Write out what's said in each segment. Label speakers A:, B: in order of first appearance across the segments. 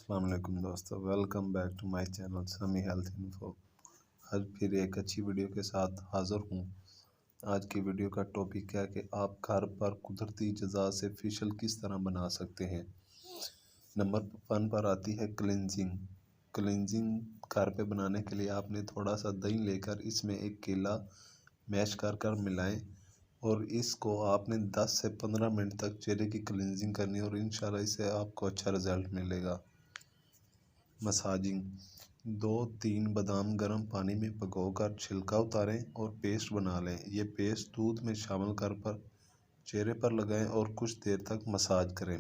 A: السلام علیکم دوستو، welcome back to my channel Sami health info. آج پھر ایک اچھی ویڈیو کے ساتھ حاضر ہوں۔ آج کی ویڈیو کا ٹاپک ہے کہ آپ گھر پر قدرتی اجزاء سے فیشل کس طرح بنا سکتے ہیں۔ نمبر 1 پر آتی ہے کلینزنگ گھر پہ بنانے کے لیے آپ نے تھوڑا سا دہی لے کر اس میں ایک کیلا میش کر ملائیں اور اس کو آپ نے 10 سے 15 منٹ تک چہرے کی کلینزنگ کرنی اور انشاءاللہ اس سے آپ کو اچھا رزلٹ ملے گا۔ مساجنگ 2-3 بادام گرم پانی میں پکو کر چھلکا اتاریں اور پیسٹ بنا لیں۔ یہ پیسٹ دودھ میں شامل کر چہرے پر لگائیں اور کچھ دیر تک مساج کریں۔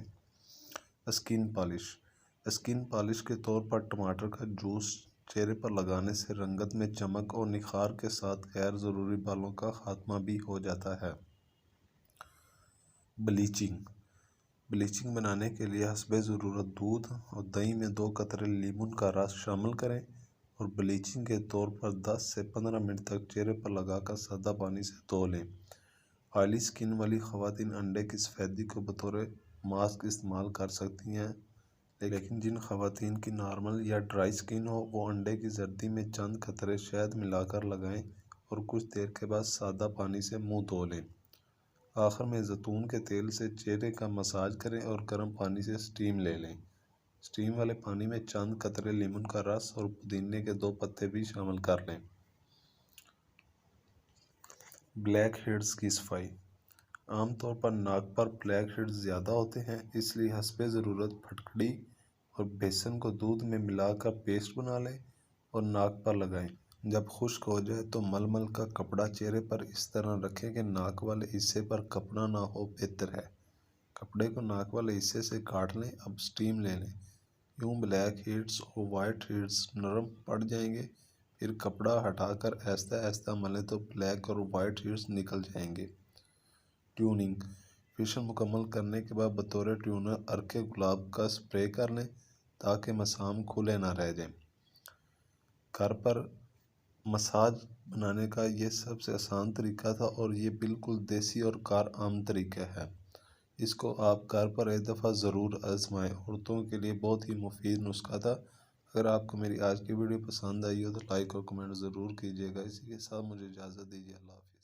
A: اسکن پالش کے طور پر ٹماٹر کا جوس چہرے پر لگانے سے رنگت میں چمک اور نکھار کے ساتھ غیر ضروری بالوں کا خاتمہ بھی ہو جاتا ہے۔ بلیچنگ بنانے کے لیے حسب ضرورت دودھ اور دہی میں 2 قطرے لیمون کا رس شامل کریں اور بلیچنگ کے طور پر 10 سے 15 منٹ تک چہرے پر لگا کر سادہ پانی سے دھو لیں۔ آئلی سکن والی خواتین انڈے کی سفیدی کو بطور ماسک استعمال کر سکتی ہیں، لیکن جن خواتین کی نارمل یا ڈرائی سکن ہو وہ انڈے کی زردی میں چند قطرے شہد ملا کر لگائیں اور کچھ دیر کے بعد سادہ پانی سے منہ دھو لیں۔ آخر میں زیتون کے تیل سے چہرے کا مساج کریں اور گرم پانی سے سٹیم لے لیں۔ سٹیم والے پانی میں چند قطرے لیمون کا رس اور پودینے کے 2 پتے بھی شامل کر لیں۔ بلیک ہیڈز کی صفائی عام طور پر ناک پر بلیک ہیڈز زیادہ ہوتے ہیں، اس لیے حسب ضرورت پھٹکڑی اور بیسن کو دودھ میں ملا کر پیسٹ بنا لیں اور ناک پر لگائیں۔ جب خشک ہو جائے تو مل کا کپڑا چہرے پر اس طرح رکھیں کہ ناک والے حصے پر کپڑا نہ ہو بہتر ہے۔ کپڑے کو ناک والے حصے سے کاٹ لیں۔ اب سٹیم لے لیں۔ یوں بلیک ہیڈز اور وائٹ ہیڈز نرم پڑ جائیں گے، پھر کپڑا ہٹا کر آہستہ آہستہ ملیں تو بلیک اور وائٹ ہیڈز نکل جائیں گے۔ ٹیوننگ فیشل مکمل کرنے کے بعد بطور ٹیونر عرق گلاب کا سپرے کر لیں تاکہ مسام کھلے نہ رہ جائیں۔ گھر پر مساج بنانے کا یہ سب سے آسان طریقہ تھا اور یہ بالکل دیسی اور کارآمد طریقہ ہے۔ اس کو آپ گھر پر ایک دفعہ ضرور آزمائیں۔ عورتوں کے لیے بہت ہی مفید نسخہ تھا۔ اگر آپ کو میری آج کی ویڈیو پسند آئی ہو تو لائک اور کمنٹ ضرور کیجیے گا۔ اسی کے ساتھ مجھے اجازت دیجیے۔ اللہ حافظ۔